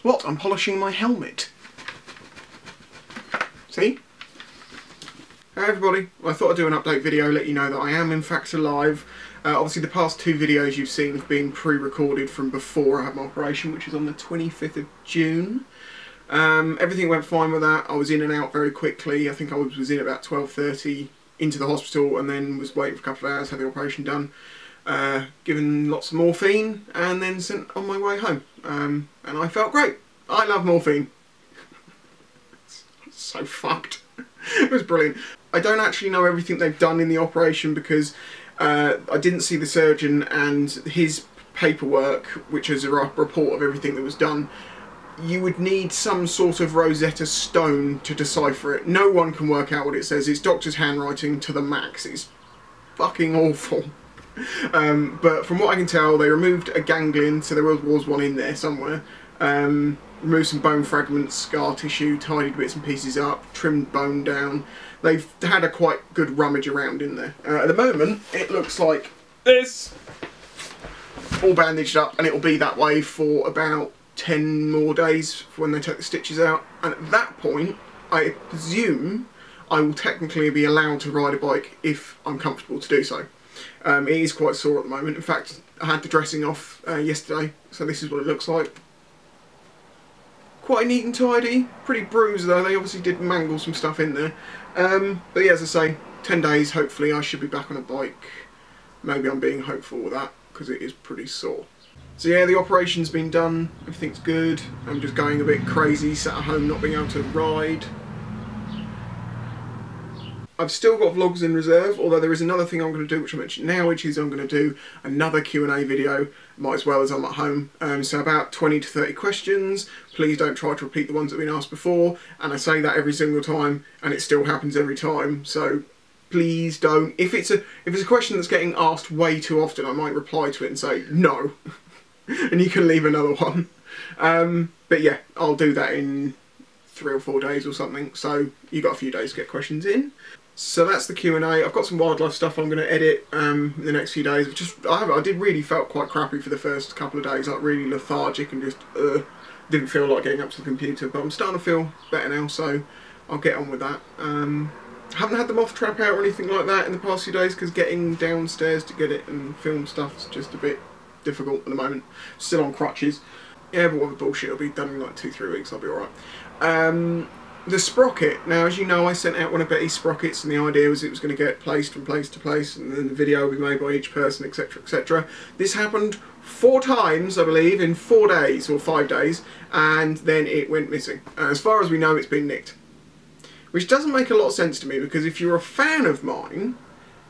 What? I'm polishing my helmet. See? Hey everybody, well, I thought I'd do an update video, let you know that I am in fact alive. Obviously the past two videos you've seen have been pre-recorded from before I had my operation, which was on the 25th of June. Everything went fine with that. I was in and out very quickly. I think I was in about 12:30 into the hospital and then was waiting for a couple of hours, had the operation done, given lots of morphine and then sent on my way home. And I felt great. I love morphine. It's so fucked. It was brilliant. I don't actually know everything they've done in the operation because I didn't see the surgeon, and his paperwork, which is a report of everything that was done, you would need some sort of Rosetta Stone to decipher it. No one can work out what it says. It's doctor's handwriting to the max. It's fucking awful. But from what I can tell, they removed a ganglion, so there was one in there somewhere. Removed some bone fragments, scar tissue, tidied bits and pieces up, trimmed bone down. They've had a quite good rummage around in there. At the moment, it looks like this. All bandaged up, and it will be that way for about 10 more days when they take the stitches out. And at that point, I presume I will technically be allowed to ride a bike if I'm comfortable to do so. It is quite sore at the moment. In fact, I had the dressing off yesterday, so this is what it looks like. Quite neat and tidy, pretty bruised though. They obviously did mangle some stuff in there. But yeah, as I say, 10 days, hopefully I should be back on a bike. Maybe I'm being hopeful with that, because it is pretty sore. So yeah, the operation's been done, everything's good. I'm just going a bit crazy, sat at home not being able to ride. I've still got vlogs in reserve, although there is another thing I'm going to do, which I mentioned now, which is I'm going to do another Q&A video, might as well as I'm at home. So about 20 to 30 questions. Please don't try to repeat the ones that have been asked before, and I say that every single time, and it still happens every time, so please don't. If it's a question that's getting asked way too often, I might reply to it and say no, and you can leave another one. But yeah, I'll do that in 3 or 4 days or something, so you've got a few days to get questions in. So that's the Q&A. I've got some wildlife stuff I'm going to edit in the next few days. I did really felt quite crappy for the first couple of days, like really lethargic and just didn't feel like getting up to the computer. But I'm starting to feel better now, so I'll get on with that. Haven't had the moth trap out or anything like that in the past few days because getting downstairs to get it and film stuff is just a bit difficult at the moment. Still on crutches. Yeah, but what the bullshit, it'll be done in like 2-3 weeks, I'll be alright. The sprocket, now as you know I sent out one of Betty's sprockets and the idea was it was going to get placed from place to place and then the video will be made by each person, etc, etc. This happened 4 times I believe in 4 days or 5 days, and then it went missing. As far as we know it's been nicked. Which doesn't make a lot of sense to me, because if you're a fan of mine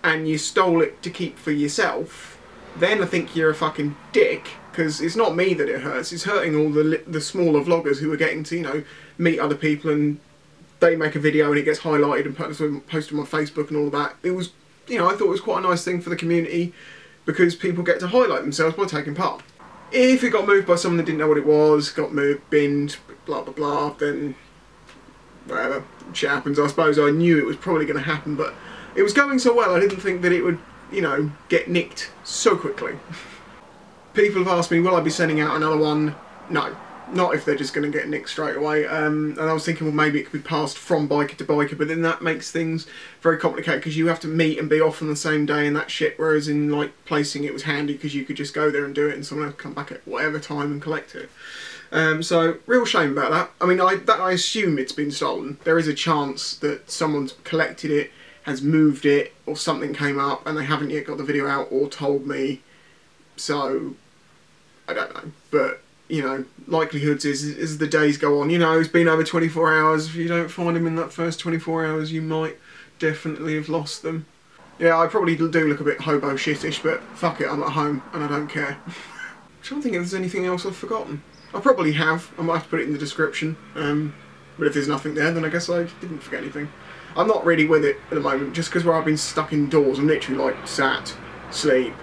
and you stole it to keep for yourself, then I think you're a fucking dick. Because it's not me that it hurts, it's hurting all the smaller vloggers who are getting to, you know, meet other people and they make a video and it gets highlighted and posted on my Facebook and all of that. It was, you know, I thought it was quite a nice thing for the community because people get to highlight themselves by taking part. If it got moved by someone that didn't know what it was, got moved, binned, blah blah blah, then whatever, shit happens. I suppose I knew it was probably going to happen, but it was going so well I didn't think that it would, you know, get nicked so quickly. People have asked me, will I be sending out another one? No, not if they're just going to get nicked straight away. And I was thinking, well, maybe it could be passed from biker to biker, but then that makes things very complicated because you have to meet and be off on the same day and that shit, whereas in like placing it was handy because you could just go there and do it and someone would come back at whatever time and collect it. So, real shame about that. I mean, I assume it's been stolen. There is a chance that someone's collected it, has moved it, or something came up and they haven't yet got the video out or told me. So I don't know, but you know, likelihoods is as the days go on, you know, it's been over 24 hours. If you don't find them in that first 24 hours, you might definitely have lost them. Yeah, I probably do look a bit hobo shittish, but fuck it, I'm at home and I don't care. I'm trying to think if there's anything else I've forgotten. I probably have, I might have to put it in the description, but if there's nothing there, then I guess I didn't forget anything. I'm not really with it at the moment, just because where I've been stuck indoors, I'm literally like sat, sleep,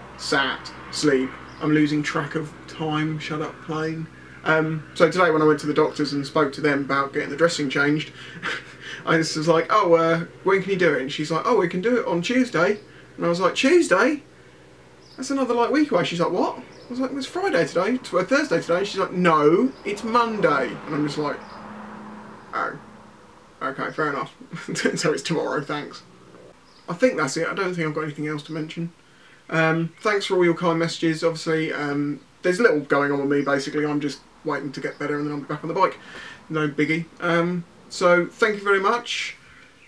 I'm losing track of time, shut up plane. So today when I went to the doctors and spoke to them about getting the dressing changed, I just was like, oh, when can you do it? And she's like, oh, we can do it on Tuesday. And I was like, Tuesday? That's another like week away. She's like, what? was like, it was Friday today, Thursday today. She's like, no, it's Monday. And I'm just like, oh, okay, fair enough. So it's tomorrow, thanks. I think that's it. I don't think I've got anything else to mention. Thanks for all your kind messages. Obviously, there's little going on with me, basically. I'm just waiting to get better and then I'll be back on the bike. No biggie. So thank you very much.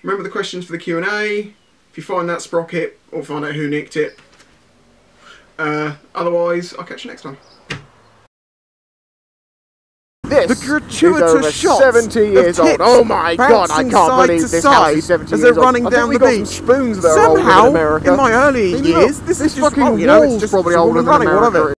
Remember the questions for the Q&A. If you find that sprocket or find out who nicked it. Otherwise, I'll catch you next time. This the gratuitous shot 70 years old. Oh my god, I can't believe this house is 70 years old. As they're running down the beach. Spoons there somehow, in my early years, this is just, fucking you know, it's wall's just probably older than America.